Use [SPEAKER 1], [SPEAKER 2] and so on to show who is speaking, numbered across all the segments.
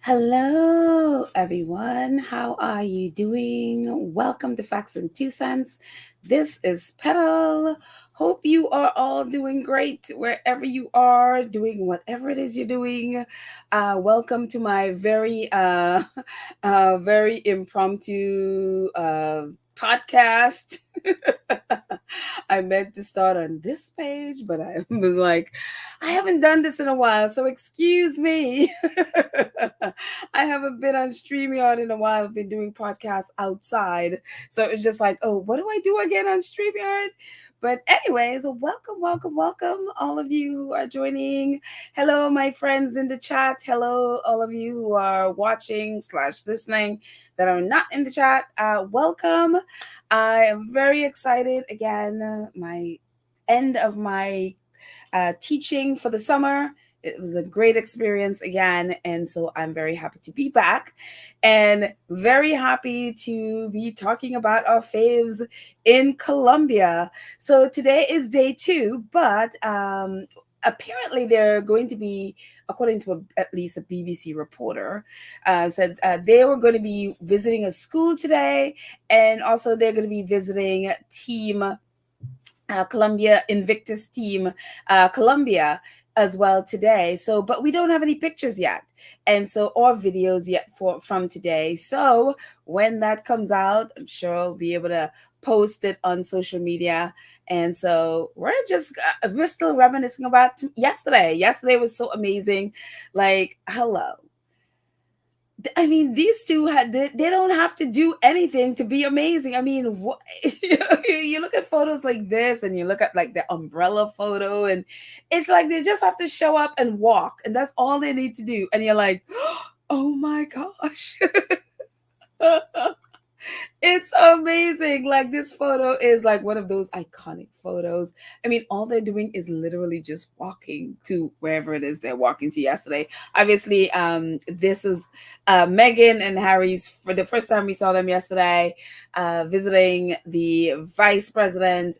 [SPEAKER 1] Hello, everyone. How are you doing? Welcome to Facts and Two Cents. This is Petal. Hope you are all doing great wherever you are, doing whatever it is you're doing. Welcome to my very impromptu podcast. I meant to start on this page, but I was like, I haven't done this in a while, so excuse me. I haven't been on StreamYard in a while. I've been doing podcasts outside. So it's just like, oh, what do I do again on StreamYard? But anyways, welcome, all of you who are joining. Hello, my friends in the chat. Hello, all of you who are watching / listening that are not in the chat. Welcome. I am very excited. Again, my end of my teaching for the summer. It was a great experience again. And so I'm very happy to be back and very happy to be talking about our faves in Colombia. So today is day 2, but apparently they're going to be, according to at least a BBC reporter, said they were going to be visiting a school today, and also they're going to be visiting team Colombia Invictus team, Colombia as well today. So, but we don't have any pictures yet, and so or videos yet from today. So when that comes out, I'm sure I'll be able to post it on social media. And so we're still reminiscing about yesterday. Yesterday was so amazing. Like, hello. I mean, these two they don't have to do anything to be amazing. I mean, what, you look at photos like this and you look at like the umbrella photo, and it's like they just have to show up and walk, and that's all they need to do. And you're like, oh my gosh. It's amazing. Like, this photo is like one of those iconic photos. I mean, all they're doing is literally just walking to wherever it is they're walking to yesterday. Obviously, this was Meghan and Harry's, for the first time we saw them yesterday, visiting the vice president.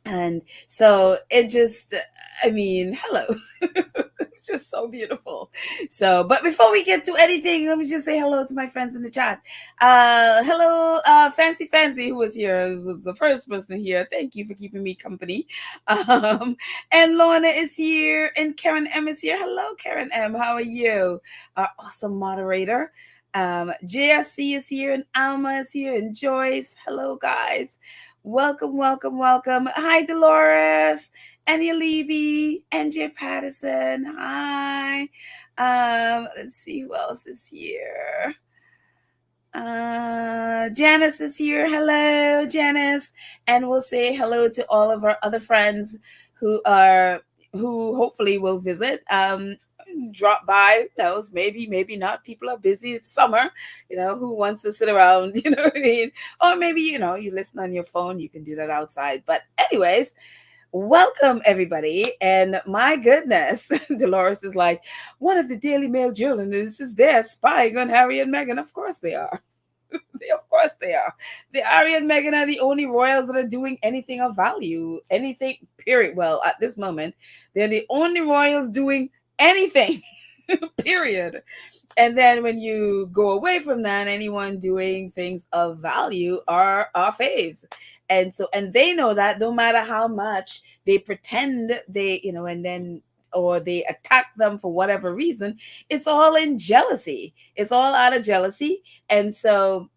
[SPEAKER 1] And so it just, I mean, hello. It's just so beautiful. So, but before we get to anything, let me just say hello to my friends in the chat. Hello, Fancy, who was here, was the first person here. Thank you for keeping me company. And Lorna is here, and Karen M is here. Hello, Karen M. How are you? Our awesome moderator. JSC is here, and Alma is here, and Joyce. Hello, guys. Welcome. Hi, Dolores, Annie Levy, NJ Patterson. Hi. Let's see who else is here. Janice is here. Hello, Janice. And we'll say hello to all of our other friends who hopefully will visit. Drop by, who knows, maybe not. People are busy. It's summer, who wants to sit around, you know what I mean? Or maybe, you listen on your phone. You can do that outside. But anyways, welcome everybody. And my goodness, Dolores is like, one of the Daily Mail journalists is there spying on Harry and Meghan. Of course they are. Of course they are. The Harry and Meghan are the only royals that are doing anything of value. Anything, period. Well, at this moment, they're the only royals doing anything. Period. And then when you go away from that, anyone doing things of value are our faves. And they know that no matter how much they pretend they, or they attack them for whatever reason, it's all in jealousy. It's all out of jealousy. And so,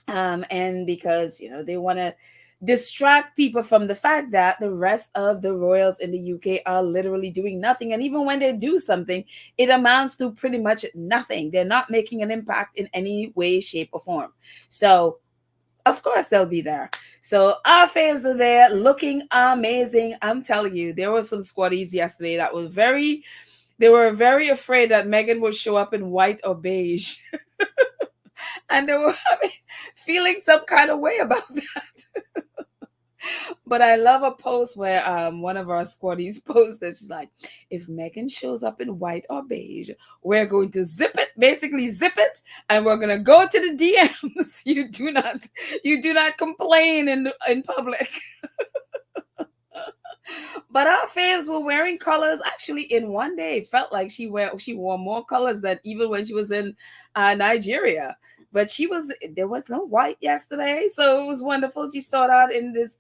[SPEAKER 1] and because, they want to distract people from the fact that the rest of the royals in the UK are literally doing nothing. And even when they do something, it amounts to pretty much nothing. They're not making an impact in any way, shape, or form. So, of course, they'll be there. So our faves are there looking amazing. I'm telling you, there were some squaddies yesterday that was they were very afraid that Meghan would show up in white or beige. And they were feeling some kind of way about that. But I love a post where one of our squaddies posted, she's like, if Meghan shows up in white or beige, we're going to zip it, and we're going to go to the DMs. You do not complain in public. But our faves were wearing colors actually in one day. It felt like she wore more colors than even when she was in Nigeria. But there was no white yesterday, so it was wonderful. She started out in this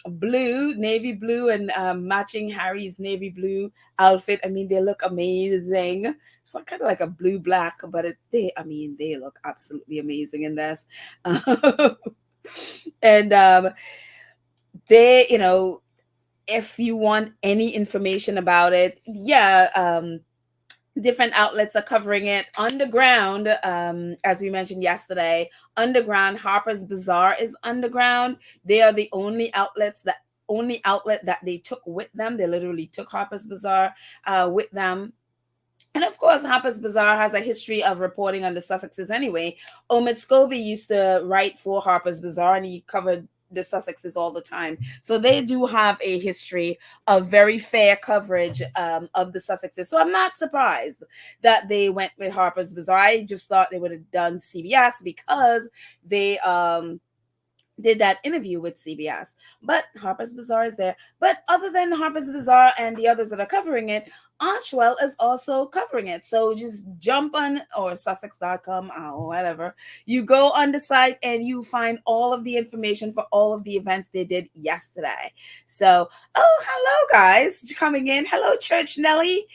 [SPEAKER 1] blue, navy blue, and matching Harry's navy blue outfit. I mean, they look amazing. It's like, kind of like a blue black, but they look absolutely amazing in this. And they, if you want any information about it, yeah, different outlets are covering it. Underground, as we mentioned yesterday, underground, Harper's Bazaar is underground. They are the only outlet that they took with them. They literally took Harper's Bazaar with them. And of course, Harper's Bazaar has a history of reporting on the Sussexes anyway. Omid Scobie used to write for Harper's Bazaar, and he covered the Sussexes all the time. So they do have a history of very fair coverage of the Sussexes. So I'm not surprised that they went with Harper's Bazaar. I just thought they would have done CBS because they did that interview with CBS. But Harper's Bazaar is there. But other than Harper's Bazaar and the others that are covering it, Archwell is also covering it. So just jump on, or Sussex.com or whatever. You go on the site and you find all of the information for all of the events they did yesterday. So, oh, hello guys coming in. Hello, Church Nelly.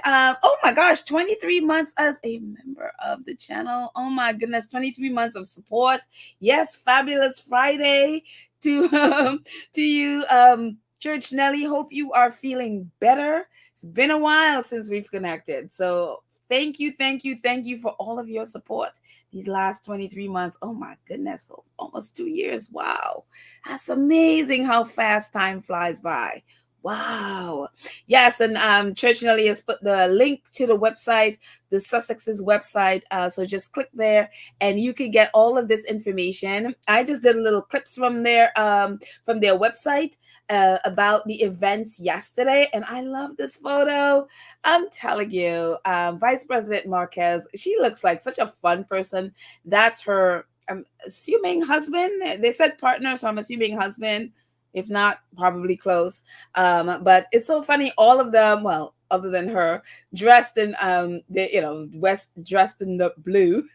[SPEAKER 1] Oh my gosh, 23 months as a member of the channel. Oh my goodness, 23 months of support. Yes, fabulous Friday to you, Church Nelly. Hope you are feeling better. It's been a while since we've connected. So thank you for all of your support these last 23 months. Oh my goodness, almost 2 years. Wow. That's amazing how fast time flies by. Wow. Yes, and Church Nelly has put the link to the website, the Sussex's website. So just click there and you can get all of this information. I just did a little clips from their website about the events yesterday, and I love this photo. I'm telling you, Vice President Marquez, she looks like such a fun person. That's her, I'm assuming, husband. They said partner, so I'm assuming husband. If not, probably close. But it's so funny. All of them, well, other than her, dressed in West dressed in the blue,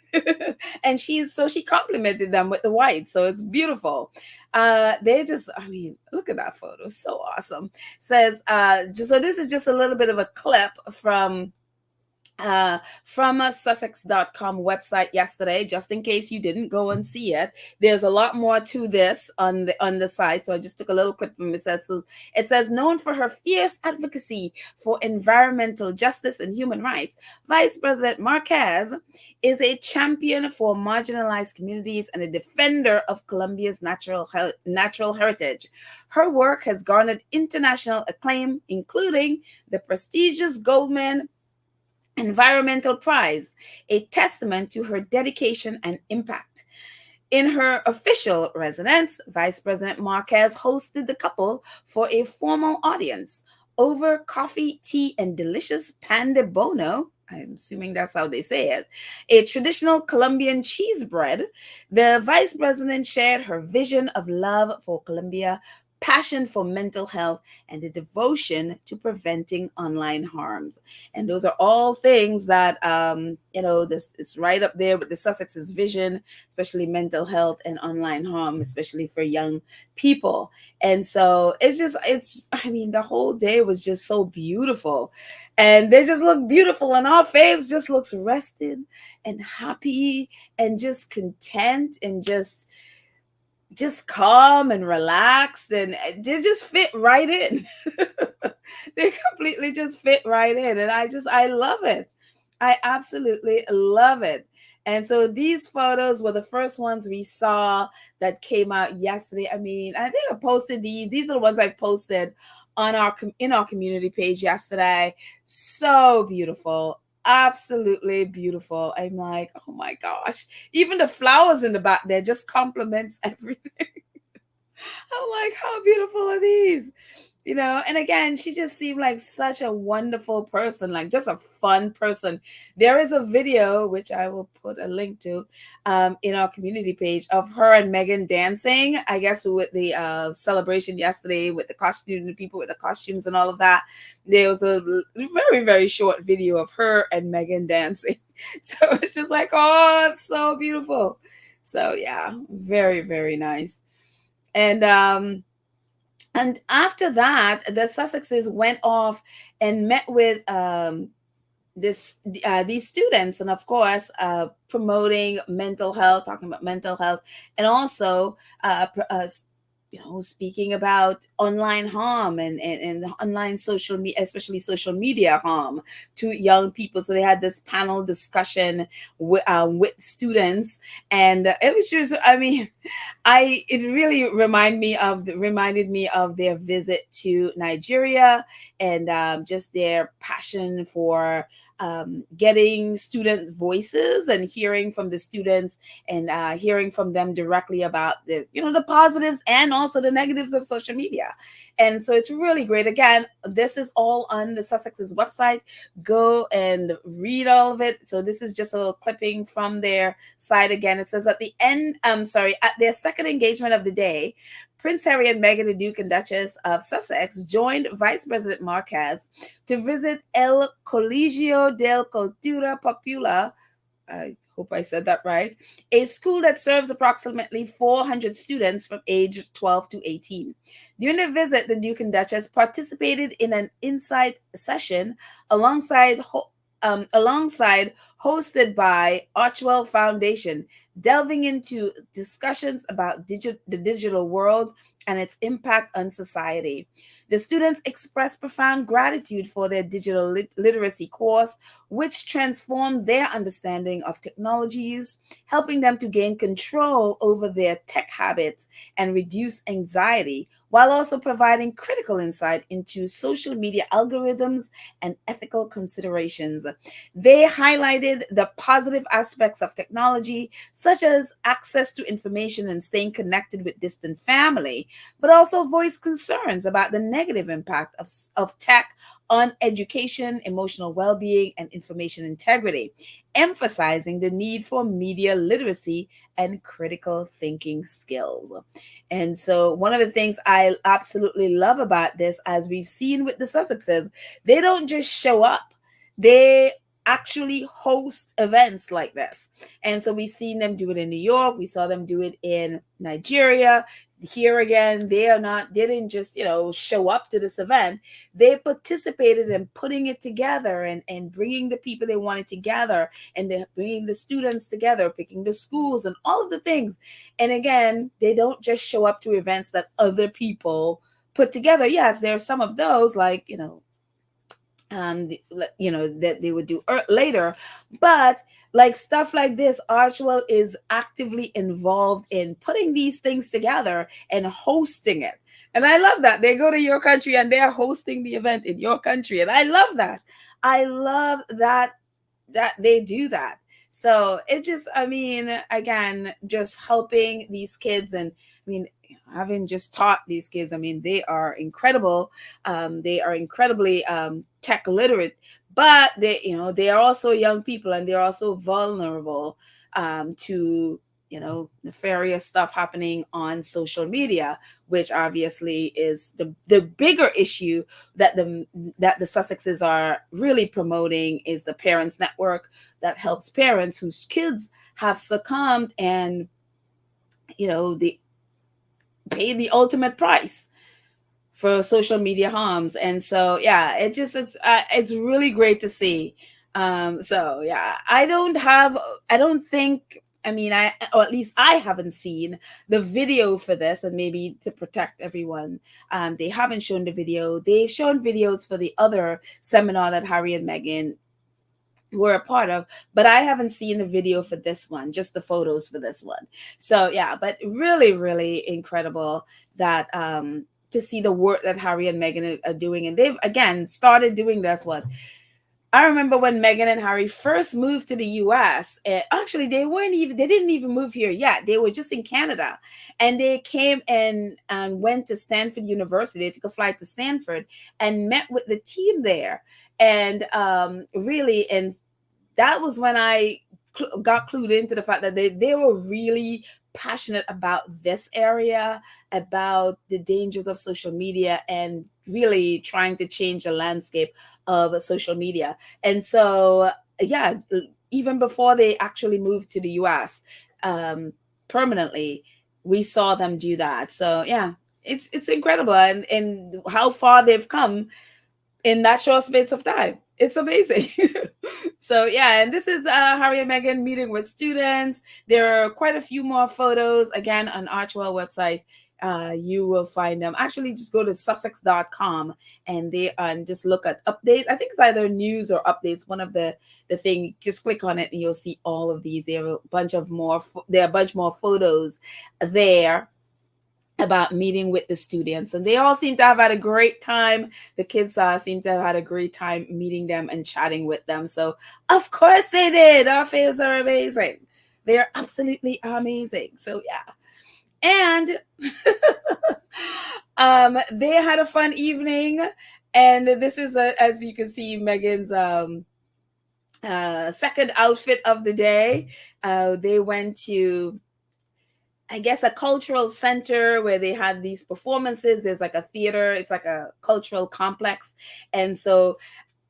[SPEAKER 1] and she complimented them with the white. So it's beautiful. They just, I mean, look at that photo. So awesome. Says, so this is just a little bit of a clip from a Sussex.com website yesterday, just in case you didn't go and see it. There's a lot more to this on the site, so I just took a little clip from it. It says, known for her fierce advocacy for environmental justice and human rights, Vice President Marquez is a champion for marginalized communities and a defender of Colombia's natural heritage. Her work has garnered international acclaim, including the prestigious Goldman Environmental Prize, a testament to her dedication and impact. In her official residence, Vice President Marquez hosted the couple for a formal audience over coffee, tea, and delicious pan de bono. I'm assuming that's how they say it, a traditional Colombian cheese bread. The vice president shared her vision of love for Colombia, passion for mental health, and a devotion to preventing online harms. And those are all things that, this is right up there with the Sussex's vision, especially mental health and online harm, especially for young people. And so the whole day was just so beautiful. And they just look beautiful. And our faves just looks rested and happy and just content and just calm and relaxed, and they just fit right in. They completely just fit right in, and I love it. I absolutely love it. And so these photos were the first ones we saw that came out yesterday. I mean, I think I posted these are the ones I posted on our community page yesterday. So beautiful, absolutely beautiful. I'm like, oh my gosh, even the flowers in the back there just complements everything. I'm like, how beautiful are these? And again, she just seemed like such a wonderful person, like just a fun person. There is a video which I will put a link to in our community page of her and Megan dancing, I guess with the celebration yesterday with the costume, the people with the costumes and all of that. There was a very, very short video of her and Megan dancing. So it's just like, oh, it's so beautiful. So yeah, very, very nice. And after that, the Sussexes went off and met with this these students, and of course, promoting mental health, talking about mental health, and also speaking about online harm and online social media, especially social media harm to young people. So they had this panel discussion with students, and it was just, I mean, it really reminded me of their visit to Nigeria, and just their passion for getting students' voices and hearing from the students, and hearing from them directly about the positives and also the negatives of social media. And so it's really great. Again, this is all on the Sussex's website. Go and read all of it. So this is just a little clipping from their site. Again, it says at the end, at their second engagement of the day, Prince Harry and Meghan, the Duke and Duchess of Sussex, joined Vice President Marquez to visit El Colegio del Cultura Popular. I hope I said that right. A school that serves approximately 400 students from age 12 to 18. During the visit, the Duke and Duchess participated in an insight session alongside hosted by Archwell Foundation, delving into discussions about the digital world and its impact on society. The students expressed profound gratitude for their digital literacy course, which transformed their understanding of technology use, helping them to gain control over their tech habits and reduce anxiety, while also providing critical insight into social media algorithms and ethical considerations. They highlighted the positive aspects of technology, such as access to information and staying connected with distant family, but also voiced concerns about the negative impact of tech on education, emotional well-being, and information integrity, emphasizing the need for media literacy and critical thinking skills. And so one of the things I absolutely love about this, as we've seen with the Sussexes, they don't just show up. They actually host events like this. And so we've seen them do it in New York. We saw them do it in Nigeria. Here again, they didn't just, show up to this event. They participated in putting it together and bringing the people they wanted together, and they're bringing the students together, picking the schools and all of the things. And again, they don't just show up to events that other people put together. Yes, there are some of those, like, that they would do later, but like stuff like this, Archwell is actively involved in putting these things together and hosting it. And I love that they go to your country and they're hosting the event in your country, and I love that. I love that they do that. So it just, I mean, again, just helping these kids. And I mean, having just taught these kids, I mean, they are incredible. They are incredibly tech literate, but they are also young people, and they're also vulnerable to nefarious stuff happening on social media, which obviously is the bigger issue that the Sussexes are really promoting, is the Parents Network that helps parents whose kids have succumbed, and they pay the ultimate price for social media harms. And so yeah, it's really great to see. So yeah, I don't think, I mean, or at least I haven't seen the video for this, and maybe to protect everyone, they haven't shown the video. They've shown videos for the other seminar that Harry and Meghan were a part of, but I haven't seen the video for this one, just the photos for this one. So yeah, but really, really incredible that to see the work that Harry and Meghan are doing. And they've again started doing this, I remember when Meghan and Harry first moved to the US. Actually, they didn't even move here yet. They were just in Canada. And they came and went to Stanford University. They took a flight to Stanford and met with the team there. And really, and that was when I got clued into the fact that they were really passionate about this area, about the dangers of social media, and really trying to change the landscape of social media. And so, yeah, even before they actually moved to the US um, permanently, we saw them do that. So, yeah, it's incredible, and how far they've come in that short space of time. It's amazing. So yeah, and this is Harry and Meghan meeting with students. There are quite a few more photos again on Archwell website. You will find them. Actually, just go to sussex.com and they and just look at updates. I think it's either news or updates. One of the thing. Just click on it and you'll see all of these. There are a bunch of more. There are a bunch more photos there about meeting with the students, and they all seem to have had a great time. The kids seem to have had a great time meeting them and chatting with them. So of course they did. Our faves are amazing. They're absolutely amazing. So yeah, and they had a fun evening, and this is as you can see, Meghan's second outfit of the day. They went to, I guess, a cultural center where they had these performances. There's like a theater, it's like a cultural complex. And so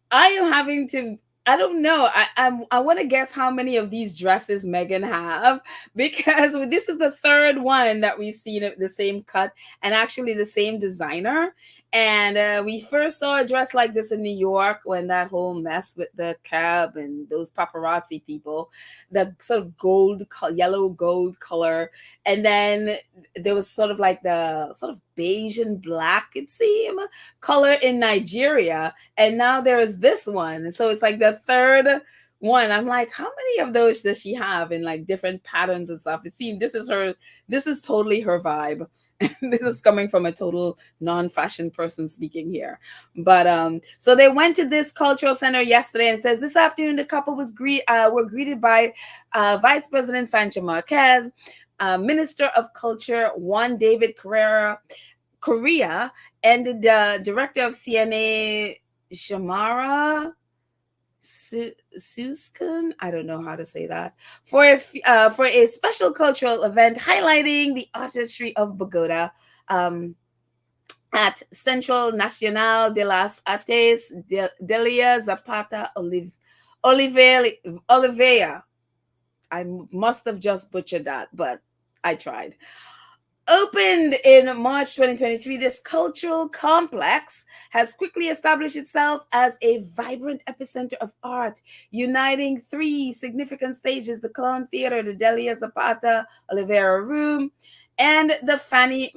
[SPEAKER 1] I am having to. I don't know. I want to guess how many of these dresses Meghan have, because this is the third one that we've seen the same cut and actually the same designer. And we first saw a dress like this in New York when that whole mess with the cab and those paparazzi people, the sort of yellow gold color, and then there was sort of like the sort of beige and black, it seemed, color in Nigeria, and now there is this one. So it's like the third one. I'm like, how many of those does she have in like different patterns and stuff? It seems this is totally her vibe. This is coming from a total non-fashion person speaking here. But so they went to this cultural center yesterday, and says this afternoon the couple were greeted by Vice President Fancha Marquez, Minister of Culture Juan David Correa, and the director of CNA, Shamara Suskan, I don't know how to say that, for a special cultural event highlighting the artistry of Bogota, at Central Nacional de las Artes Delia Zapata Oliveira. I must have just butchered that, but I tried. Opened in March 2023, this cultural complex has quickly established itself as a vibrant epicenter of art, uniting three significant stages: the Clown Theater, the Delia Zapata Oliveira Room, and the Fanny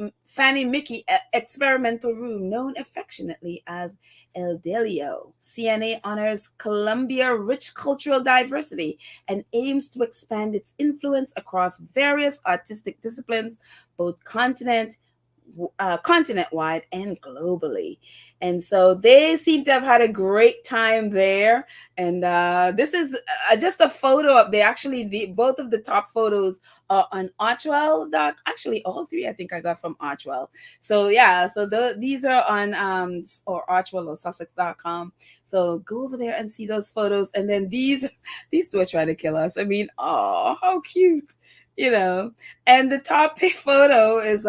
[SPEAKER 1] Mickey Experimental Room, known affectionately as El Delio. CNA honors Colombia rich cultural diversity and aims to expand its influence across various artistic disciplines, both continent-wide and globally. And so they seem to have had a great time there. And this is just a photo up there. Actually, both of the top photos are on Archwell. Actually, all three I think I got from Archwell. So yeah, so these are on or Archwell or Sussex.com. So go over there and see those photos. And then these two are trying to kill us. I mean, oh, how cute. And the top photo is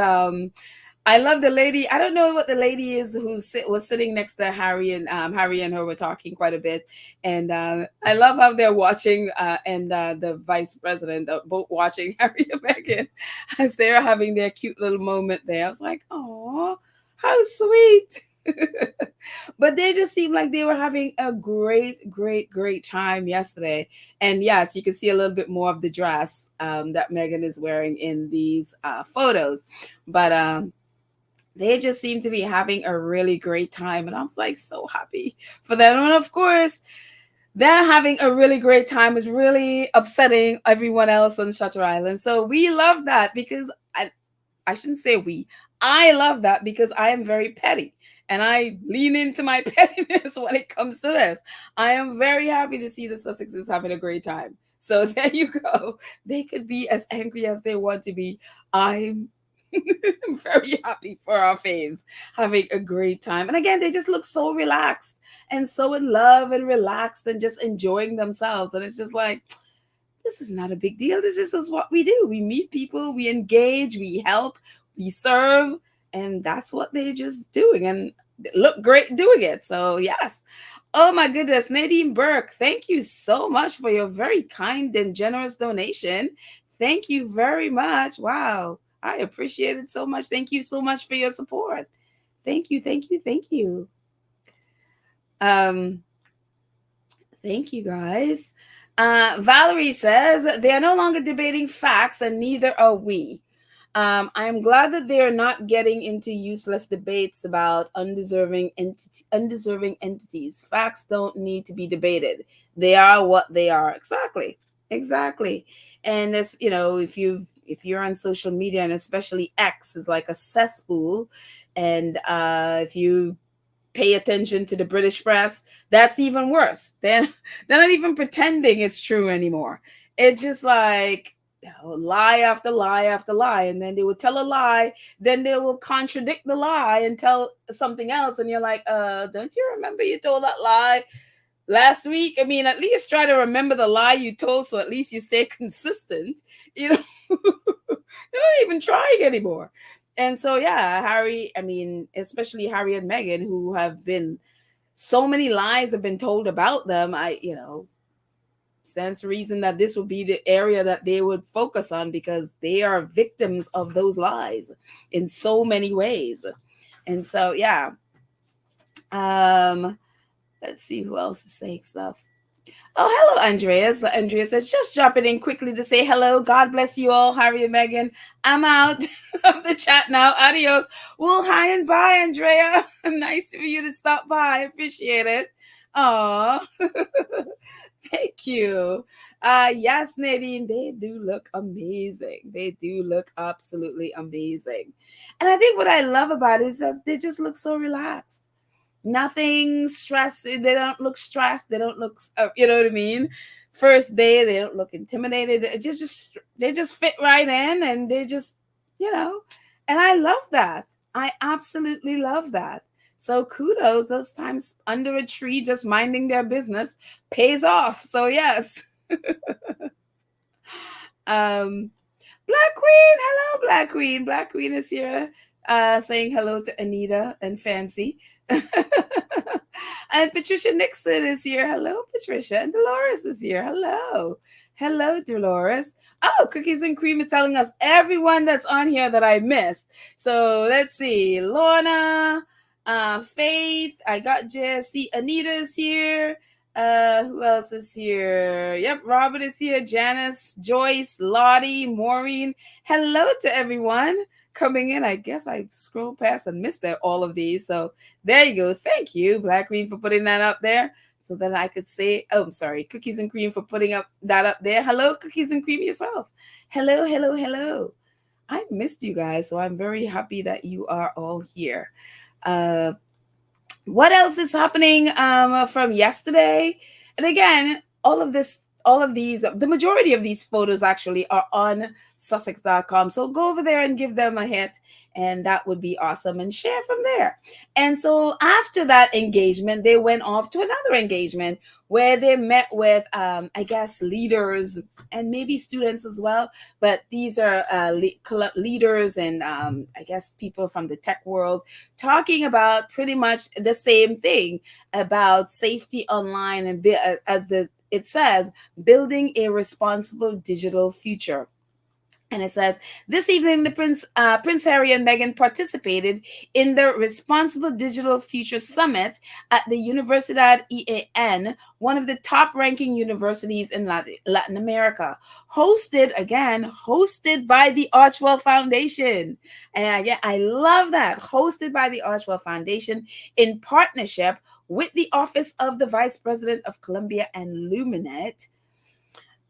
[SPEAKER 1] I love the lady. I don't know what the lady is who was sitting next to Harry, and Harry and her were talking quite a bit. And I love how they're watching, and the vice president both watching Harry and Meghan as they're having their cute little moment there. I was like, oh, how sweet. But they just seemed like they were having a great time yesterday. And yes, you can see a little bit more of the dress that Meghan is wearing in these photos. But they just seem to be having a really great time. And I was like so happy for them. And of course, they're having a really great time is really upsetting everyone else on Shutter Island. So we love that, because I shouldn't say we. I love that because I am very petty. And I lean into my pettiness when it comes to this. I am very happy to see the Sussexes having a great time. So there you go. They could be as angry as they want to be. I'm very happy for our faves having a great time. And again, they just look so relaxed and so in love and relaxed and just enjoying themselves. And it's just like, this is not a big deal. This is what we do. We meet people, we engage, we help, we serve, and that's what they're just doing and look great doing it. So, yes. Oh my goodness, Nadine Burke, thank you so much for your very kind and generous donation. Thank you very much. Wow. I appreciate it so much. Thank you so much for your support. Thank you, thank you, thank you. Um, thank you guys. Valerie says they are no longer debating facts, and neither are we. I am glad that they are not getting into useless debates about undeserving entities. Facts don't need to be debated. They are what they are. Exactly. Exactly. And this, if you're on social media, and especially X is like a cesspool, and if you pay attention to the British press, that's even worse. They're not even pretending it's true anymore. It's just like, lie after lie after lie, and then they will tell a lie, then they will contradict the lie and tell something else, and you're like, don't you remember you told that lie last week? I mean, at least try to remember the lie you told, so at least you stay consistent. They're not even trying anymore. And so, yeah, Harry, I mean, especially Harry and Meghan, who have been, so many lies have been told about them. Stands to reason that this would be the area that they would focus on, because they are victims of those lies in so many ways. And so, yeah. Let's see who else is saying stuff. Oh, hello, Andrea. So Andrea says, just dropping in quickly to say hello. God bless you all, Harry and Meghan. I'm out of the chat now. Adios. Well, hi and bye, Andrea. Nice for you to stop by. Appreciate it. Aw. Thank you. Yes, Nadine, they do look amazing. They do look absolutely amazing. And I think what I love about it is just they just look so relaxed. Nothing stressed. They don't look stressed. They don't look, you know what I mean? First day, they don't look intimidated. They just fit right in, and they just, and I love that. I absolutely love that. So kudos, those times under a tree, just minding their business pays off. So yes. Black Queen, hello, Black Queen. Black Queen is here, saying hello to Anita and Fancy. And Patricia Nixon is here. Hello, Patricia. And Dolores is here. Hello. Hello, Dolores. Oh, Cookies and Cream is telling us everyone that's on here that I missed. So let's see. Lorna, Faith, I got Jesse. Anita's here. Who else is here? Yep, Robert is here. Janice, Joyce, Lottie, Maureen. Hello to everyone coming in. I guess I scrolled past and missed all of these. So there you go. Thank you, Black Queen, for putting that up there so that I could say, oh, I'm sorry, Cookies and Cream for putting that up there. Hello, Cookies and Cream yourself. Hello, hello, hello. I missed you guys, so I'm very happy that you are all here. What else is happening from yesterday? And again, all of these, the majority of these photos actually are on Sussex.com. So go over there and give them a hit, and that would be awesome, and share from there. And so after that engagement, they went off to another engagement where they met with, I guess, leaders and maybe students as well. But these are leaders and I guess people from the tech world talking about pretty much the same thing about safety online, and it says, building a responsible digital future. And it says, this evening, the Prince Harry and Meghan participated in the Responsible Digital Future Summit at the Universidad EAN, one of the top-ranking universities in Latin America, hosted by the Archwell Foundation. And yeah, I love that. Hosted by the Archwell Foundation in partnership with the Office of the Vice President of Colombia and Luminet.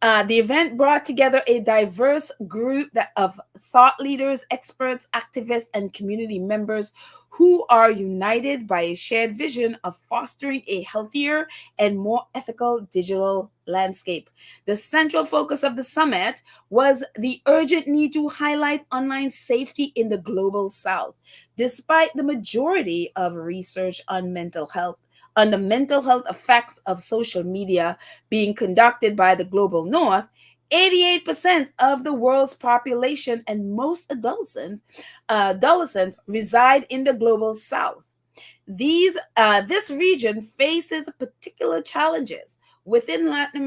[SPEAKER 1] The event brought together a diverse group of thought leaders, experts, activists, and community members who are united by a shared vision of fostering a healthier and more ethical digital landscape. The central focus of the summit was the urgent need to highlight online safety in the global south. Despite the majority of research on the mental health effects of social media being conducted by the global north, 88% of the world's population and most adolescents reside in the global south. This region faces particular challenges within Latin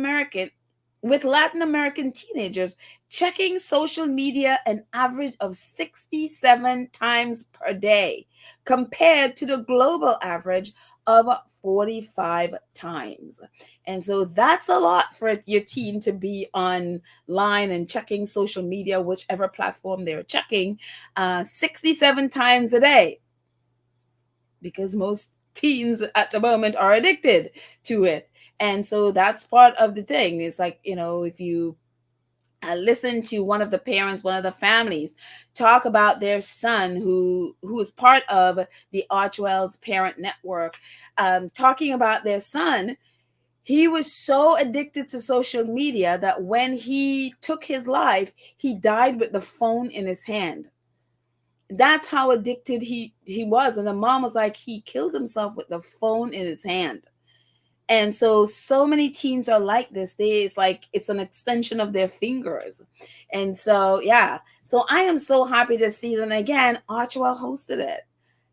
[SPEAKER 1] American teenagers checking social media an average of 67 times per day, compared to the global average of 45 times. And so that's a lot for your teen to be online and checking social media, whichever platform they're checking, 67 times a day, because most teens at the moment are addicted to it. And so that's part of the thing. It's like, if you listen to one of the parents, one of the families talk about their son who is part of the Archwell's parent network, talking about their son. He was so addicted to social media that when he took his life, he died with the phone in his hand. That's how addicted he was. And the mom was like, he killed himself with the phone in his hand. And so many teens are like this. It's like it's an extension of their fingers. And so, yeah. So I am so happy to see them again. Archwell hosted it.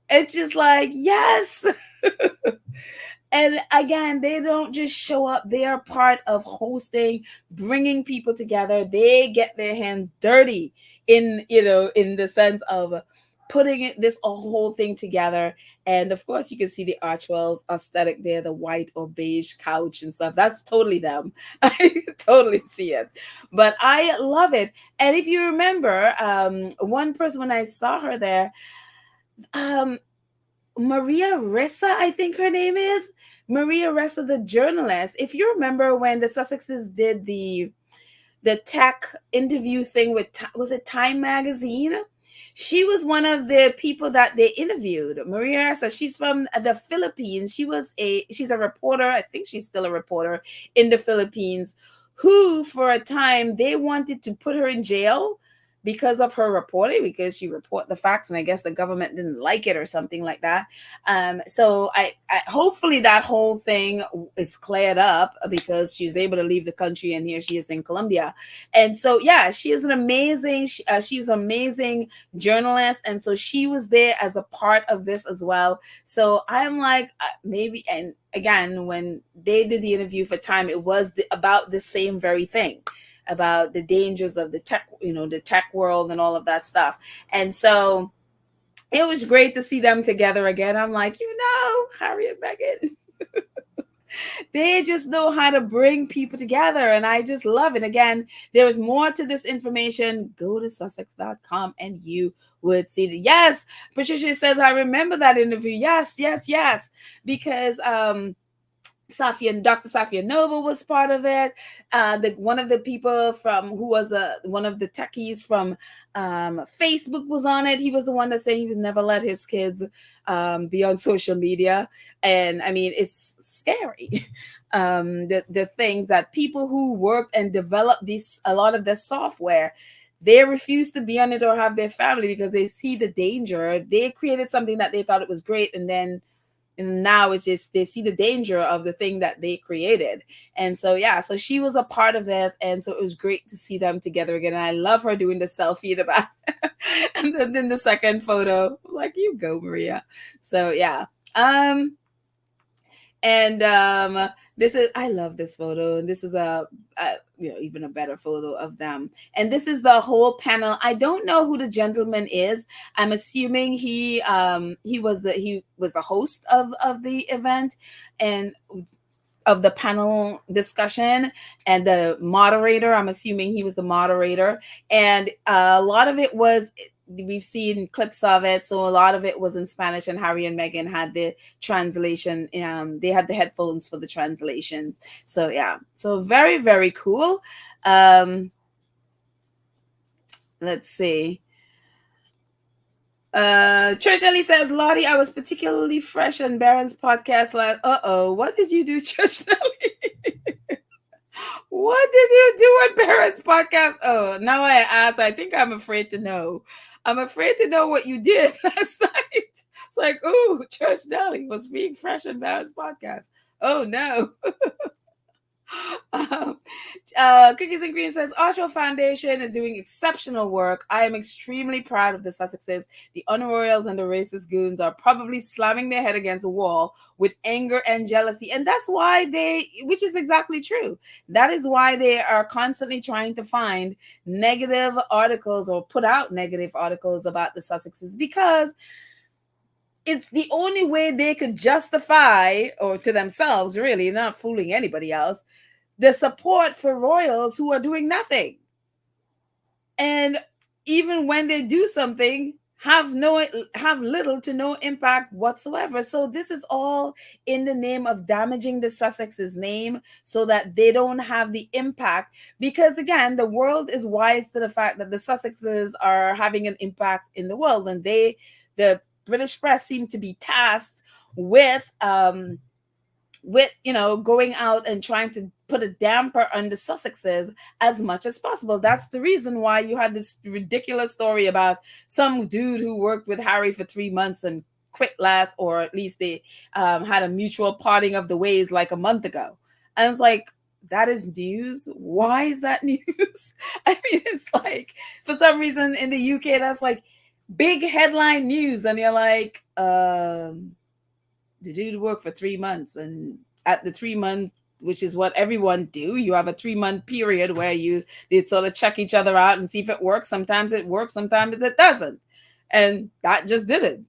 [SPEAKER 1] It's just like, yes. And again, they don't just show up. They are part of hosting, bringing people together. They get their hands dirty in the sense of putting this whole thing together. And of course, you can see the Archwell's aesthetic there, the white or beige couch and stuff. That's totally them. I totally see it. But I love it. And if you remember, one person, when I saw her there, Maria Ressa, I think her name is Maria Ressa, the journalist. If you remember when the Sussexes did the tech interview thing with, was it Time Magazine? She was one of the people that they interviewed. Maria Ressa, she's from the Philippines. She's a reporter. I think she's still a reporter in the Philippines, who for a time they wanted to put her in jail because of her reporting, because she reported the facts, and I guess the government didn't like it or something like that. So I hopefully that whole thing is cleared up, because she's able to leave the country, and here she is in Colombia. And so, yeah, she is an amazing, she was an amazing journalist, and so she was there as a part of this as well. So I'm like, maybe, and again, when they did the interview for Time, it was about the same very thing, about the dangers of the tech world and all of that stuff. And so it was great to see them together again. I'm like, Harry and Meghan, they just know how to bring people together, and I just love it. Again, there is more to this information. Go to sussex.com and you would see it. Yes, Patricia says, I remember that interview. Yes, because Dr. Safia Noble was part of it. One of the people who was one of the techies from Facebook was on it. He was the one that said he would never let his kids be on social media. And I mean, it's scary. The things that people who worked and developed a lot of the software, they refuse to be on it or have their family because they see the danger. They created something that they thought it was great, and now it's just they see the danger of the thing that they created. And so, yeah, so she was a part of it, and so it was great to see them together again. And I love her doing the selfie in the back and then the second photo, like, you go, Maria. So yeah. I love this photo, and this is a even a better photo of them. And this is the whole panel. I don't know who the gentleman is. I'm assuming he was the host of the event and of the panel discussion, and the moderator. I'm assuming he was the moderator, and a lot of it was we've seen clips of it. So a lot of it was in Spanish, and Harry and Meghan had the translation. They had the headphones for the translation. So yeah, so very, very cool. Um, let's see. Church Ellie says, Lottie, I was particularly fresh on Baron's podcast. Like, what did you do, Church Ellie? What did you do on Baron's podcast? Oh, now I ask. I think I'm afraid to know. I'm afraid to know what you did last night. It's like, oh, Church Nelly was being fresh on Baron's podcast. Oh no. um, Cookies and Green says, Oshawa Foundation is doing exceptional work. I am extremely proud of the Sussexes. The Unroyals and the racist goons are probably slamming their head against a wall with anger and jealousy. And that's why which is exactly true. That is why they are constantly trying to find negative articles or put out negative articles about the Sussexes, because it's the only way they could justify, or to themselves, really, not fooling anybody else, the support for royals who are doing nothing. And even when they do something, have little to no impact whatsoever. So this is all in the name of damaging the Sussex's name so that they don't have the impact. Because again, the world is wise to the fact that the Sussexes are having an impact in the world, and the British press seem to be tasked with going out and trying to put a damper on the Sussexes as much as possible. That's the reason why you had this ridiculous story about some dude who worked with Harry for 3 months and quit last, or at least they had a mutual parting of the ways like a month ago. And it's like, that is news. Why is that news? I mean, it's like, for some reason in the UK, that's like big headline news, and you're like, the dude worked for 3 months, and at the 3 month, which is what everyone do, you have a 3-month period where they sort of check each other out and see if it works. Sometimes it works, sometimes it doesn't, and that just didn't.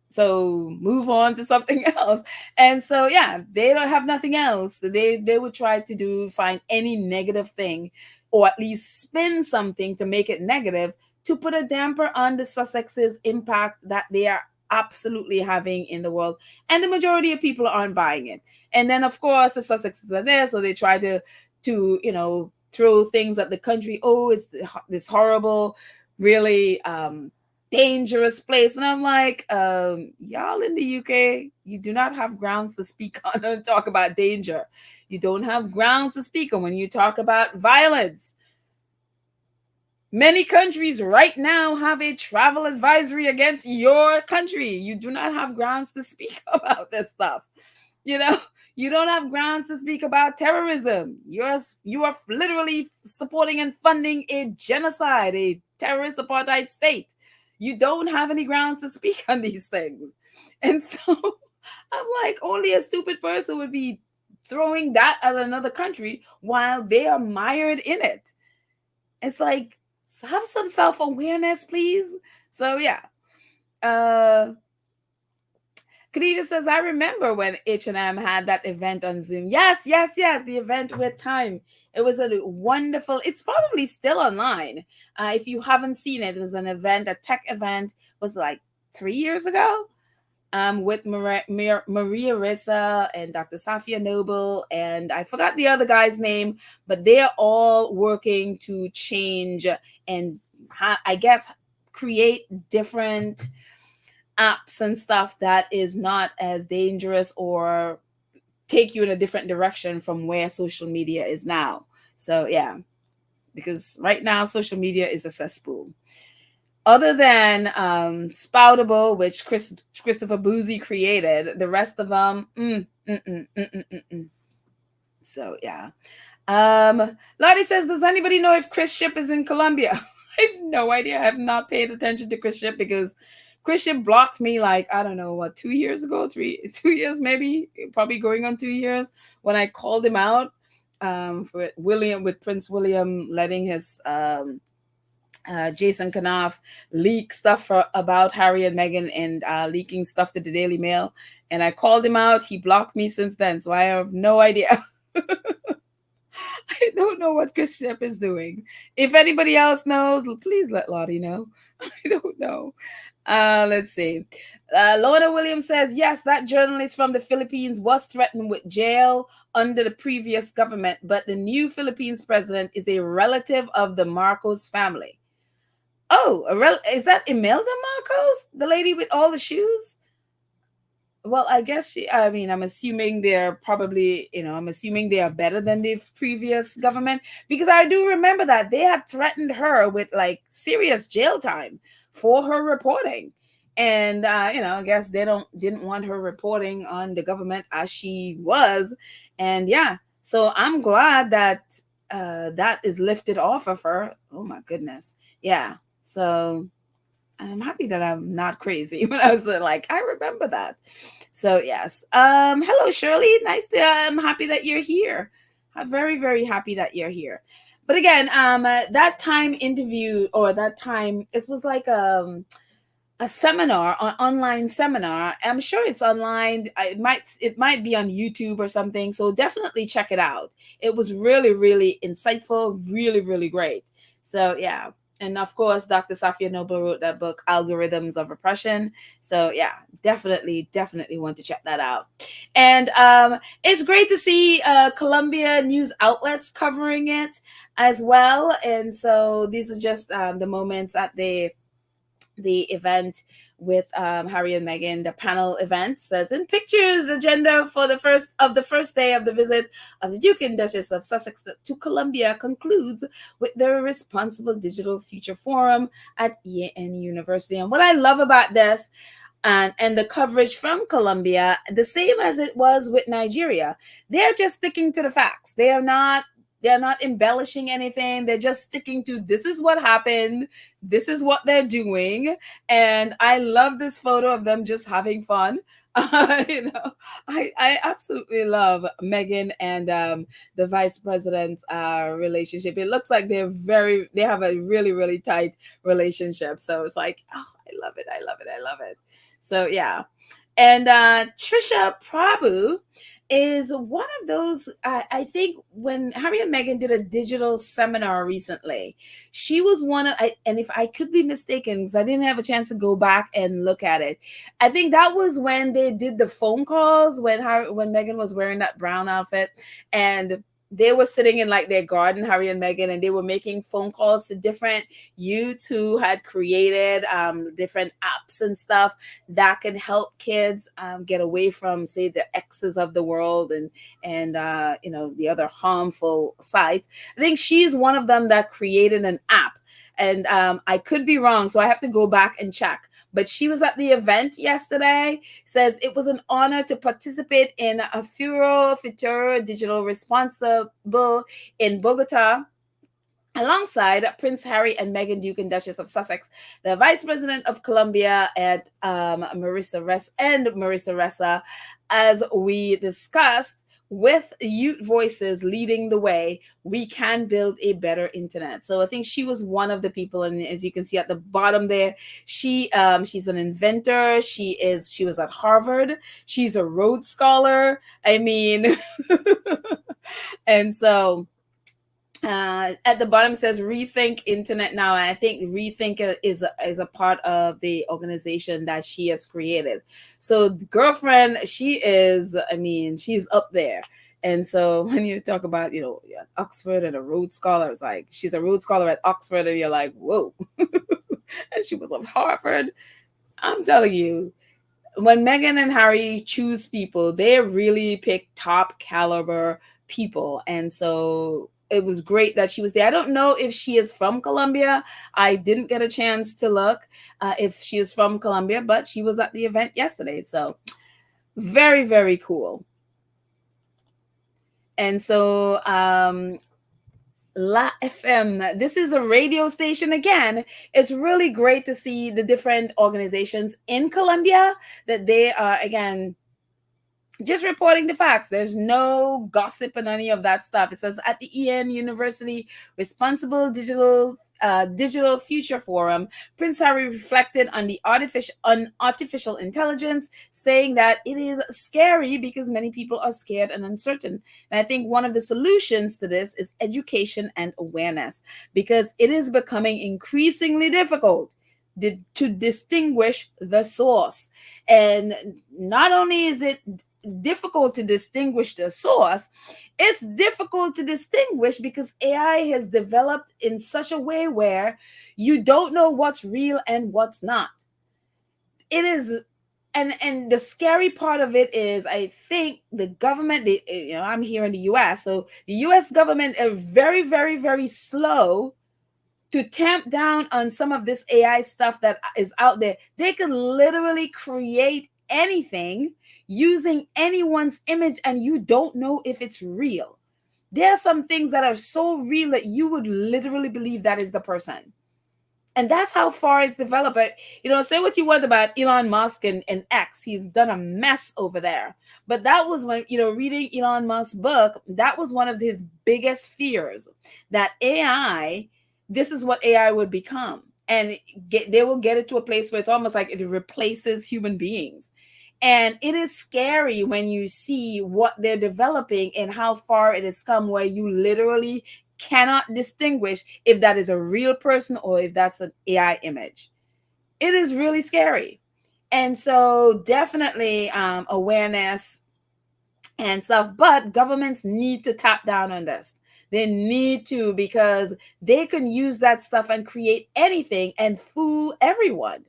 [SPEAKER 1] So move on to something else. And so yeah, they don't have nothing else. They would try to find any negative thing, or at least spin something to make it negative, to put a damper on the Sussexes' impact that they are absolutely having in the world. And the majority of people aren't buying it. And then, of course, the Sussexes are there, so they try to throw things at the country. Oh, it's this horrible, really dangerous place. And I'm like, y'all in the UK, you do not have grounds to speak on and talk about danger. You don't have grounds to speak on when you talk about violence. Many countries right now have a travel advisory against your country. You do not have grounds to speak about this stuff. You don't have grounds to speak about terrorism. You are literally supporting and funding a genocide, a terrorist apartheid state. You don't have any grounds to speak on these things. And so I'm like, only a stupid person would be throwing that at another country while they are mired in it. It's like, have some self-awareness, please. So yeah. Khadija says, I remember when H&M had that event on Zoom. Yes. The event with Time. It was a wonderful, it's probably still online. If you haven't seen it, it was an event, a tech event. It was like 3 years ago. With Maria Rissa and Dr. Safia Noble, and I forgot the other guy's name, but they're all working to change and I guess create different apps and stuff that is not as dangerous or take you in a different direction from where social media is now. So yeah, because right now social media is a cesspool. Other than Spoutable, which Christopher Boozy created, the rest of them, So yeah. Lottie says, does anybody know if Chris Ship is in Colombia? I have no idea. I have not paid attention to Chris Ship because Chris Ship blocked me like, I don't know, what, 2 years ago, 2 years maybe, probably going on 2 years, when I called him out with Prince William letting his Jason Kanoff leak stuff about Harry and Meghan and leaking stuff to the Daily Mail. And I called him out. He blocked me since then. So I have no idea. I don't know what Chris Shep is doing. If anybody else knows, please let Lottie know. I don't know. Let's see. Lorna Williams says, yes, that journalist from the Philippines was threatened with jail under the previous government, but the new Philippines president is a relative of the Marcos family. Oh, is that Imelda Marcos, the lady with all the shoes? Well, I guess I mean, I'm assuming they're probably, I'm assuming they are better than the previous government, because I do remember that they had threatened her with like serious jail time for her reporting. And, I guess they didn't want her reporting on the government as she was. And yeah, so I'm glad that that is lifted off of her. Oh my goodness. Yeah. So I'm happy that I'm not crazy when I was like, I remember that. So yes. Hello, Shirley. Nice to I'm happy that you're here. I'm very, very happy that you're here. But again, that time interview, or that time, it was like a seminar, an online seminar. I'm sure it's online. It might be on YouTube or something. So definitely check it out. It was really, really insightful, really, really great. So yeah. And of course, Dr. Safia Noble wrote that book, Algorithms of Oppression. So yeah, definitely, definitely want to check that out. And it's great to see Colombia news outlets covering it as well. And so these are just the moments at the event with Harry and Meghan. The panel event says, in pictures, agenda for the first day of the visit of the Duke and Duchess of Sussex to Colombia concludes with their Responsible Digital Future Forum at EN University. And what I love about this, and the coverage from Colombia, the same as it was with Nigeria, they're just sticking to the facts. They're not embellishing anything. They're just sticking to, this is what happened. This is what they're doing. And I love this photo of them just having fun. I absolutely love Meghan and the vice president's relationship. It looks like they have a really, really tight relationship. So it's like, oh, I love it. I love it. I love it. So yeah. And Trisha Prue is one of those, I think when Harry and Meghan did a digital seminar recently, she was one of, and if I could be mistaken, because I didn't have a chance to go back and look at it, I think that was when they did the phone calls, when Meghan was wearing that brown outfit, and they were sitting in like their garden, Harry and Meghan, and they were making phone calls to different youths who had created different apps and stuff that can help kids get away from, say, the X's of the world and the other harmful sites. I think she's one of them that created an app. And I could be wrong, so I have to go back and check. But she was at the event yesterday, says it was an honor to participate in a Furo Futuro Digital Responsible in Bogota, alongside Prince Harry and Meghan, Duke and Duchess of Sussex, the Vice President of Colombia, and Marissa Ressa, as we discussed, with youth voices leading the way, we can build a better internet. So I think she was one of the people, and as you can see at the bottom there, she's an inventor. She was at Harvard. She's a Rhodes Scholar. I mean, and so at the bottom it says Rethink Internet Now. And I think Rethink is a part of the organization that she has created. So the girlfriend, she's up there. And so when you talk about, Oxford and a Rhodes Scholar, it's like she's a Rhodes Scholar at Oxford, and you're like, whoa. And she was at Harvard. I'm telling you, when Meghan and Harry choose people, they really pick top caliber people. And so it was great that she was there. I don't know if she is from Colombia. I didn't get a chance to look if she is from Colombia, but she was at the event yesterday. So very, very cool. And so La FM, this is a radio station again. It's really great to see the different organizations in Colombia that they are, again, just reporting the facts. There's no gossip and any of that stuff. It says at the EN University Responsible Digital Digital Future Forum, Prince Harry reflected on the artificial intelligence, saying that it is scary because many people are scared and uncertain. And I think one of the solutions to this is education and awareness, because it is becoming increasingly difficult to distinguish the source. And not only is it difficult to distinguish the source, it's difficult to distinguish because AI has developed in such a way where you don't know what's real and what's not. It is, and the scary part of it is, I think the government, I'm here in the US, so the US government are very, very, very slow to tamp down on some of this AI stuff that is out there. They can literally create anything using anyone's image, and you don't know if it's real. There are some things that are so real that you would literally believe that is the person. And that's how far it's developed. But, say what you want about Elon Musk and X. He's done a mess over there. But that was when, reading Elon Musk's book, that was one of his biggest fears, that AI, this is what AI would become. And they will get it to a place where it's almost like it replaces human beings. And it is scary when you see what they're developing and how far it has come, where you literally cannot distinguish if that is a real person or if that's an AI image. It is really scary. And so definitely awareness and stuff, but governments need to tap down on this. They need to, because they can use that stuff and create anything and fool everyone.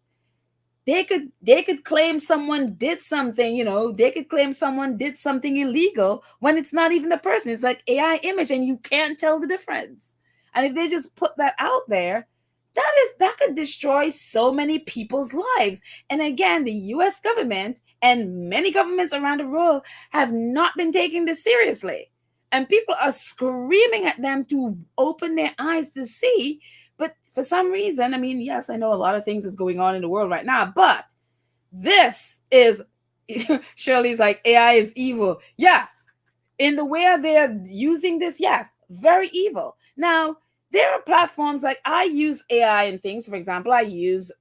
[SPEAKER 1] They could claim someone did something, they could claim someone did something illegal when it's not even the person. It's like AI image and you can't tell the difference. And if they just put that out there, that could destroy so many people's lives. And again, the US government and many governments around the world have not been taking this seriously. And people are screaming at them to open their eyes to see. But for some reason, I mean, yes, I know a lot of things is going on in the world right now, but this is, Shirley's like, AI is evil. Yeah, in the way they're using this, yes, very evil. Now, there are platforms like, I use AI and things. For example, I use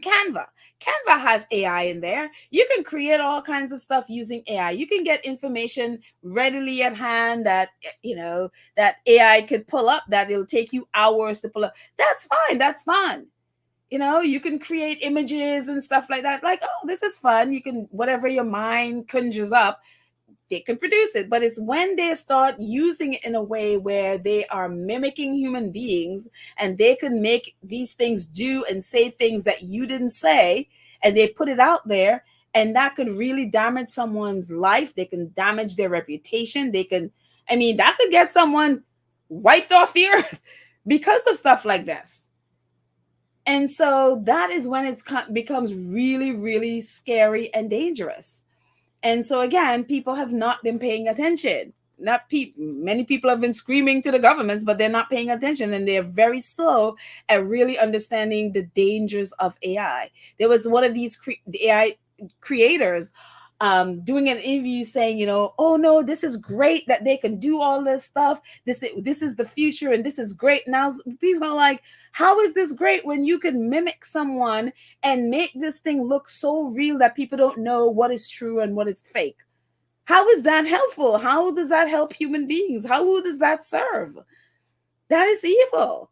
[SPEAKER 1] Canva. Canva has AI in there. You can create all kinds of stuff using AI. You can get information readily at hand that, that AI could pull up, that it'll take you hours to pull up. That's fine. That's fun. You can create images and stuff like that. Like, oh, this is fun. You can, whatever your mind conjures up, they can produce it. But it's when they start using it in a way where they are mimicking human beings, and they can make these things do and say things that you didn't say, and they put it out there, and that could really damage someone's life. They can damage their reputation. That could get someone wiped off the earth because of stuff like this. And so that is when it becomes really, really scary and dangerous. And so again, people have not been paying attention. Many people have been screaming to the governments, but they're not paying attention, and they're very slow at really understanding the dangers of AI. There was one of these AI creators doing an interview saying, oh no, this is great that they can do all this stuff. This is the future, and this is great. Now people are like, how is this great when you can mimic someone and make this thing look so real that people don't know what is true and what is fake? How is that helpful? How does that help human beings? How does that serve? That is evil.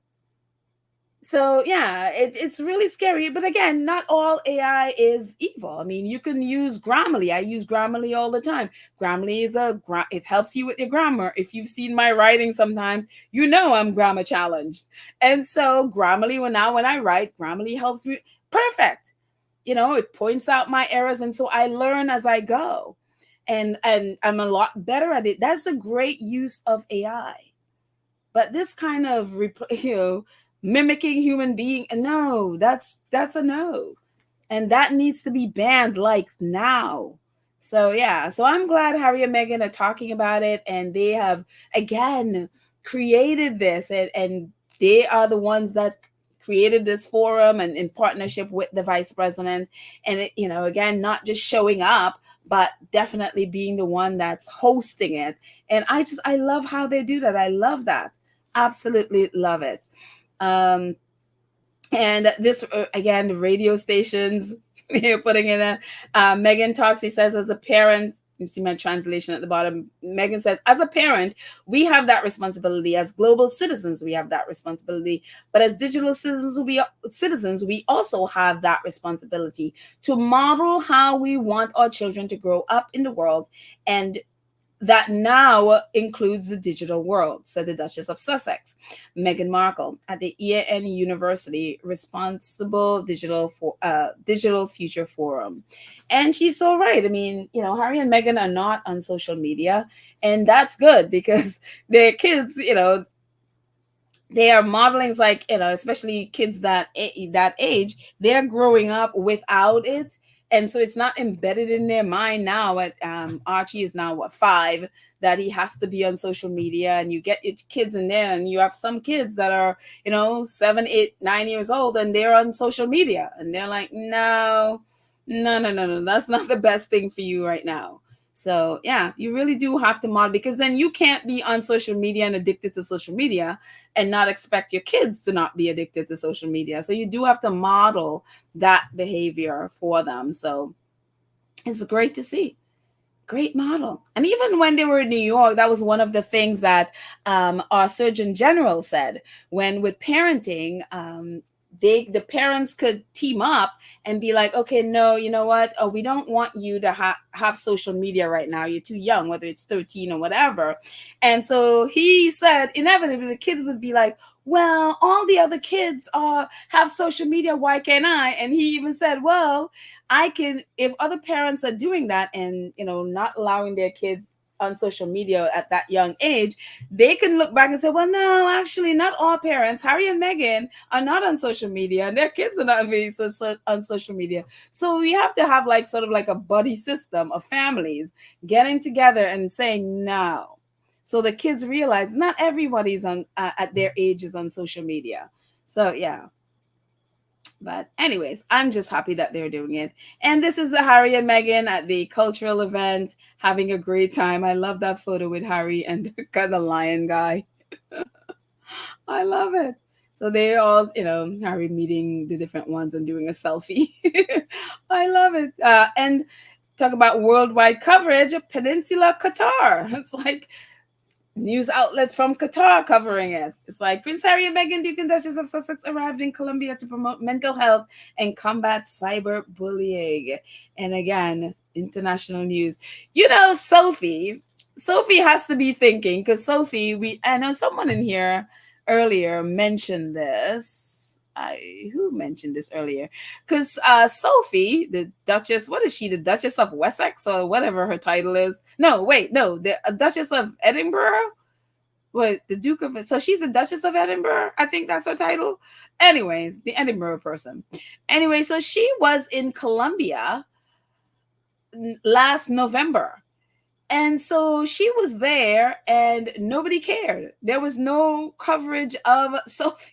[SPEAKER 1] So yeah, it's really scary. But again, not all AI is evil. I mean, you can use Grammarly. I use Grammarly all the time. Grammarly is it helps you with your grammar. If you've seen my writing sometimes, I'm grammar challenged. And so Grammarly, when I write, Grammarly helps me. Perfect. It points out my errors. And so I learn as I go. And I'm a lot better at it. That's a great use of AI. But this kind of, mimicking human being, no, that's a no. And that needs to be banned like now. So yeah, so I'm glad Harry and Meghan are talking about it, and they have again created this, and they are the ones that created this forum, and in partnership with the vice president. And it, again, not just showing up, but definitely being the one that's hosting it. And I love how they do that. I love that. Absolutely love it. Um, and this again, the radio stations, you're putting in a Meghan talks. He says, as a parent, you see my translation at the bottom. Meghan says, as a parent, we have that responsibility. As global citizens, we have that responsibility. But as digital citizens, we also have that responsibility to model how we want our children to grow up in the world, and that now includes the digital world, said the Duchess of Sussex, Meghan Markle, at the EAN University Responsible Digital Future Forum. And she's so right. I mean, Harry and Meghan are not on social media, and that's good because their kids, they are modeling. It's like, especially kids that age, they're growing up without it, and so it's not embedded in their mind now. At Archie is now, what, 5, that he has to be on social media, and you get your kids in there, and you have some kids that are 7, 8, 9 years old, and they're on social media, and they're like, no, no, no, no, no, that's not the best thing for you right now. So yeah, you really do have to model, because then you can't be on social media and addicted to social media and not expect your kids to not be addicted to social media. So you do have to model that behavior for them. So it's great to see. Great model. And even when they were in New York, that was one of the things that our Surgeon General said. When with parenting, the parents could team up and be like, okay, no, you know what? We don't want you to have social media right now. You're too young, whether it's 13 or whatever. And so he said, inevitably, the kids would be like, well, all the other kids have social media. Why can't I? And he even said, well, I can, if other parents are doing that and, not allowing their kids on social media at that young age, they can look back and say, well, no, actually, not all parents. Harry and Meghan are not on social media, and their kids are not being on social media. So we have to have like sort of like a buddy system of families getting together and saying no. So the kids realize not everybody's on at their age is on social media. So yeah. But anyways, I'm just happy that they're doing it. And this is the Harry and Meghan at the cultural event, having a great time. I love that photo with Harry and the lion guy. I love it. So they're all, Harry meeting the different ones and doing a selfie. I love it. And talk about worldwide coverage, Peninsula Qatar. It's like news outlet from Qatar covering it. It's like Prince Harry and Meghan, Duke and Duchess of Sussex, arrived in Colombia to promote mental health and combat cyberbullying. And again, international news. Sophie has to be thinking, because I know someone in here earlier mentioned this. Who mentioned this earlier? Because Sophie, the Duchess, what is she? The Duchess of Wessex or whatever her title is? No, wait, no, the Duchess of Edinburgh. What, the Duke of it? So she's the Duchess of Edinburgh. I think that's her title. Anyways, the Edinburgh person. Anyway, so she was in Colombia last November. And so she was there and nobody cared. There was no coverage of Sophie.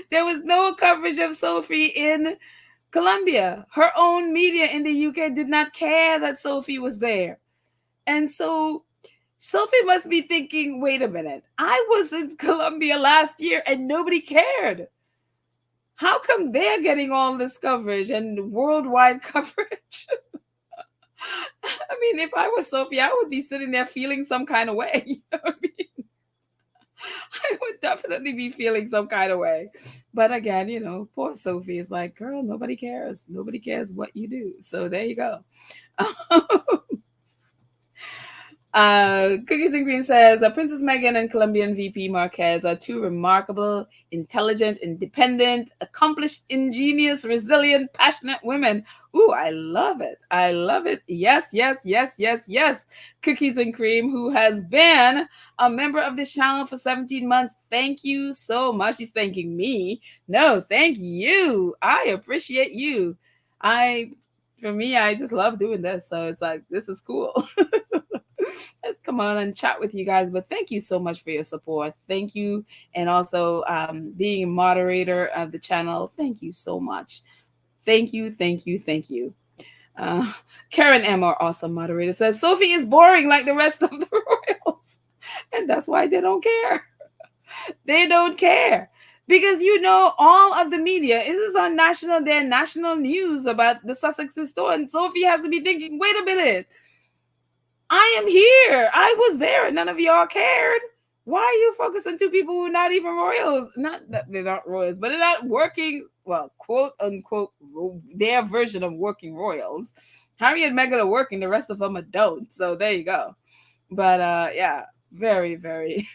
[SPEAKER 1] There was no coverage of Sophie in Colombia. Her own media in the UK did not care that Sophie was there. And so Sophie must be thinking, wait a minute, I was in Colombia last year and nobody cared. How come they're getting all this coverage and worldwide coverage? I mean, if I was Sophie, I would be sitting there feeling some kind of way. You know what I mean? I would definitely be feeling some kind of way. But again, poor Sophie is like, girl, nobody cares. Nobody cares what you do. So there you go. Cookies and Cream says Princess Meghan and Colombian VP Marquez are two remarkable, intelligent, independent, accomplished, ingenious, resilient, passionate women. Ooh, I love it. I love it. Yes, yes, yes, yes, yes. Cookies and Cream, who has been a member of this channel for 17 months. Thank you so much. She's thanking me. No, thank you. I appreciate you. For me, I just love doing this. So it's like, this is cool. Let's come on and chat with you guys. But thank you so much for your support. Thank you. And also being a moderator of the channel. Thank you so much. Thank you. Thank you. Thank you. Karen M, our awesome moderator, says Sophie is boring like the rest of the royals. And that's why they don't care. They don't care. Because all of the media is on national news about the Sussexes store, and Sophie has to be thinking, wait a minute, I am here. I was there, and none of y'all cared. Why are you focusing on two people who are not even royals? Not that they're not royals, but they're not working, well, quote unquote, their version of working royals. Harry and Meghan are working, the rest of them are don't. So there you go. But yeah, very, very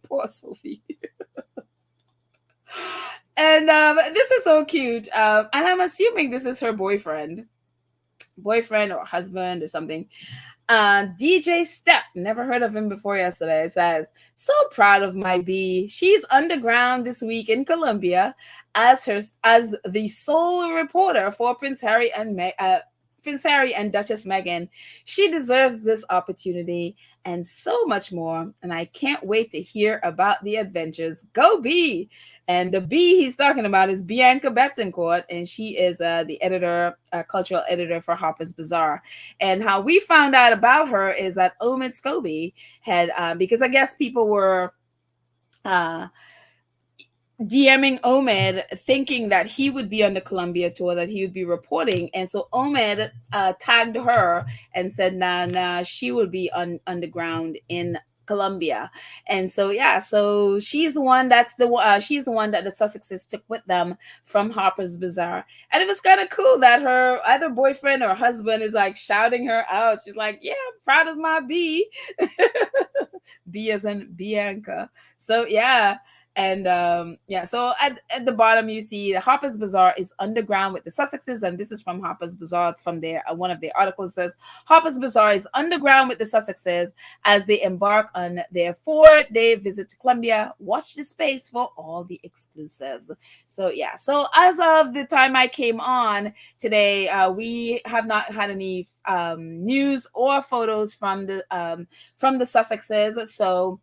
[SPEAKER 1] poor Sophie. And this is so cute. And I'm assuming this is her boyfriend or husband or something. DJ Step, never heard of him before yesterday. It says, so proud of my B. She's underground this week in Colombia as the sole reporter for Prince Harry and Duchess Meghan. She deserves this opportunity and so much more. And I can't wait to hear about the adventures. Go B! And the B he's talking about is Bianca Bentoncour, and she is the editor, cultural editor for Harper's Bazaar. And how we found out about her is that Omid Scobie had, because I guess people were DMing Omid thinking that he would be on the Colombia tour, that he would be reporting. And so Omid tagged her and said, nah, she will be on the ground in Colombia. And so yeah, so she's the one that the Sussexes took with them from Harper's Bazaar. And it was kind of cool that her either boyfriend or husband is like shouting her out. She's like, yeah, I'm proud of my B. B as in Bianca. So yeah. And yeah, so at the bottom you see the Harper's Bazaar is underground with the Sussexes, and this is from Harper's Bazaar. From their one of their articles says Harper's Bazaar is underground with the Sussexes as they embark on their 4-day visit to Colombia. Watch the space for all the exclusives. So yeah, so as of the time I came on today, we have not had any news or photos from the Sussexes. So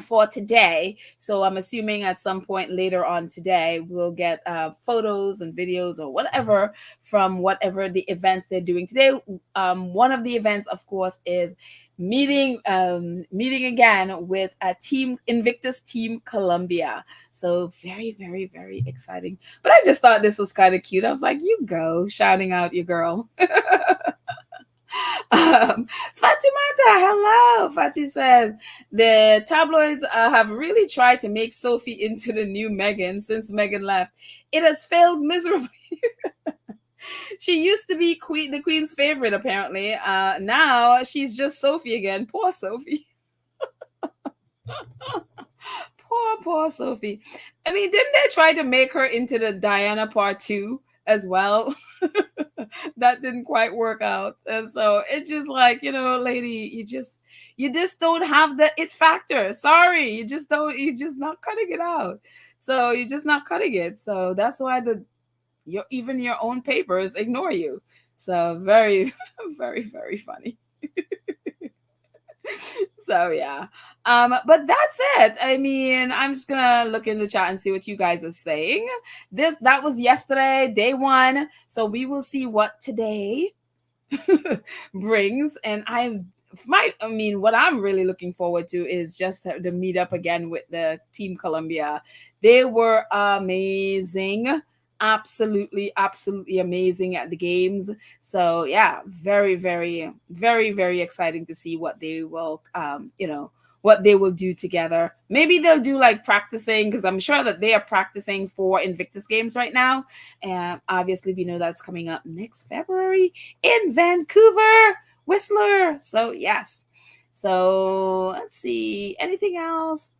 [SPEAKER 1] for today, so I'm assuming at some point later on today we'll get photos and videos or whatever from whatever the events they're doing today. One of the events, of course, is meeting again with a team Invictus Team Colombia. So very, very, very exciting. But I just thought this was kind of cute. I was like, you go shouting out your girl. Fatimata, hello. Fatih says the tabloids have really tried to make Sophie into the new Meghan since Meghan left. It has failed miserably. She used to be the Queen's favorite, apparently. Now she's just Sophie again. Poor Sophie. Poor Sophie. I mean, didn't they try to make her into the Diana Part 2 as well? That didn't quite work out. And so it's just like, lady, you just don't have the it factor. Sorry, you're just not cutting it out. So you're just not cutting it. So that's why even your own papers ignore you. So very, very, very funny. So yeah. But that's it. I mean, I'm just gonna look in the chat and see what you guys are saying. That was yesterday, day 1. So we will see what today brings. And what I'm really looking forward to is just to meet up again with the Team Colombia. They were amazing. Absolutely amazing at the games. So yeah, very, very, very, very exciting to see what they will what they will do together. Maybe they'll do like practicing, because I'm sure that they are practicing for Invictus Games right now. And obviously we know that's coming up next February in Vancouver, Whistler. So yes. So let's see. Anything else?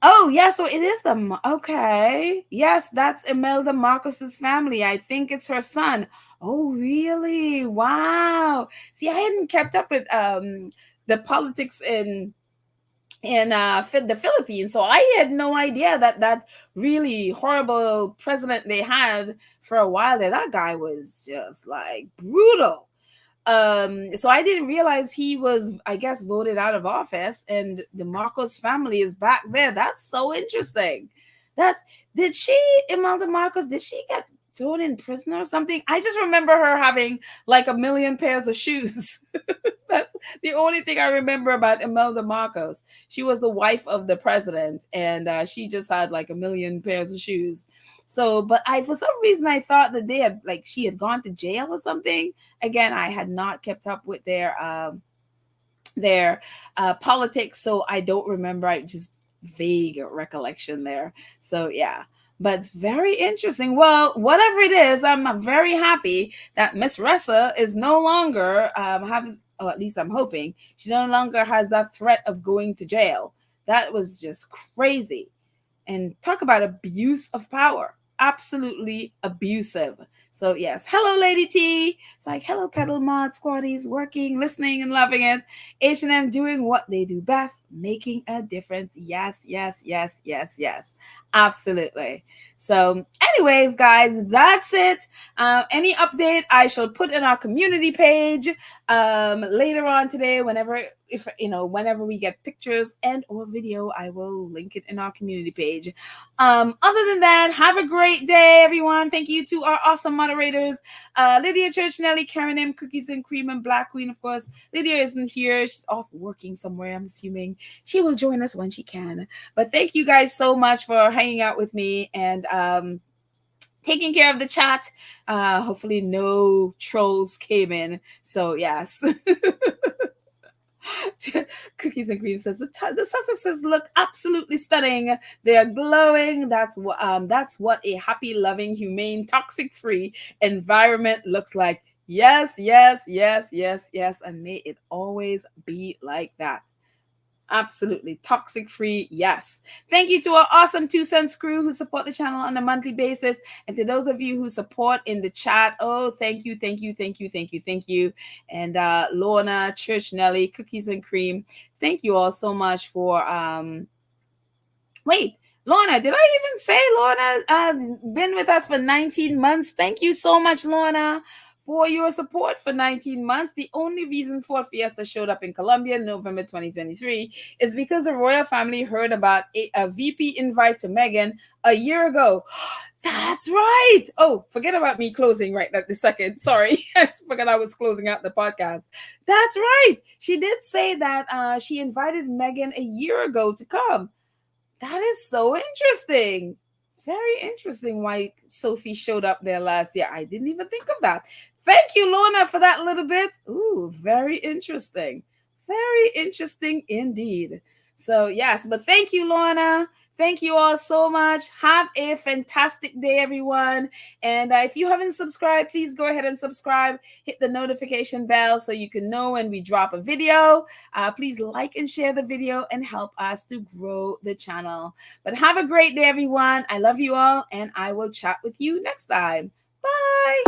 [SPEAKER 1] Oh, yeah, so it is okay. Yes, that's Imelda Marcos's family. I think it's her son. Oh, really? Wow. See, I hadn't kept up with the politics in the Philippines, so I had no idea that really horrible president they had for a while there. That guy was just like brutal. So I didn't realize he was, I guess, voted out of office, and the Marcos family is back there. That's so interesting. Imelda Marcos, did she get thrown in prison or something. I just remember her having like a million pairs of shoes. That's the only thing I remember about Imelda Marcos. She was the wife of the president, and she just had like a million pairs of shoes. So, but I, for some reason, I thought that they had, like, she had gone to jail or something. Again, I had not kept up with their politics, so I don't remember. I just vague recollection there. So yeah, but very interesting. Well, whatever it is, I'm very happy that Miss Ressa is no longer having, or at least I'm hoping she no longer has that threat of going to jail. That was just crazy. And talk about abuse of power. Absolutely abusive. So yes, hello Lady T. It's like, hello pedal mod squaddies, working, listening, and loving it. H&M doing what they do best, making a difference. Yes, yes, yes, yes, yes. Absolutely. So anyways, guys, that's it. Any update I shall put in our community page later on today, whenever, if whenever we get pictures and or video, I will link it in our community page. Other than that, have a great day, everyone. Thank you to our awesome moderators, Lydia Church, Nelly, Karen M, Cookies and Cream, and Black Queen. Of course, Lydia isn't here. She's off working somewhere. I'm assuming she will join us when she can. But thank you guys so much for hanging out with me and taking care of the chat. Hopefully no trolls came in. So yes. Cookies and Cream says the Sussexes look absolutely stunning. They are glowing. That's what a happy, loving, humane, toxic-free environment looks like. Yes, yes, yes, yes, yes, and may it always be like that. Absolutely. Toxic free. Yes. Thank you to our awesome 2 cents crew who support the channel on a monthly basis. And to those of you who support in the chat, oh, thank you, thank you, thank you, thank you, thank you. And Lorna, Church Nelly, Cookies and Cream. Thank you all so much for wait, Lorna, did I even say Lorna been with us for 19 months? Thank you so much, Lorna, for your support for 19 months. The only reason Ford Fiesta showed up in Colombia in November 2023 is because the royal family heard about a VP invite to Meghan a year ago. That's right. Oh, forget about me closing right at the second. Sorry. I forgot I was closing out the podcast. That's right. She did say that she invited Meghan a year ago to come. That is so interesting. Very interesting why Sophie showed up there last year. I didn't even think of that. Thank you, Lorna, for that little bit. Ooh, very interesting. Very interesting indeed. So, yes, but thank you, Lorna. Thank you all so much. Have a fantastic day, everyone. And if you haven't subscribed, please go ahead and subscribe. Hit the notification bell so you can know when we drop a video. Please like and share the video and help us to grow the channel. But have a great day, everyone. I love you all, and I will chat with you next time. Bye.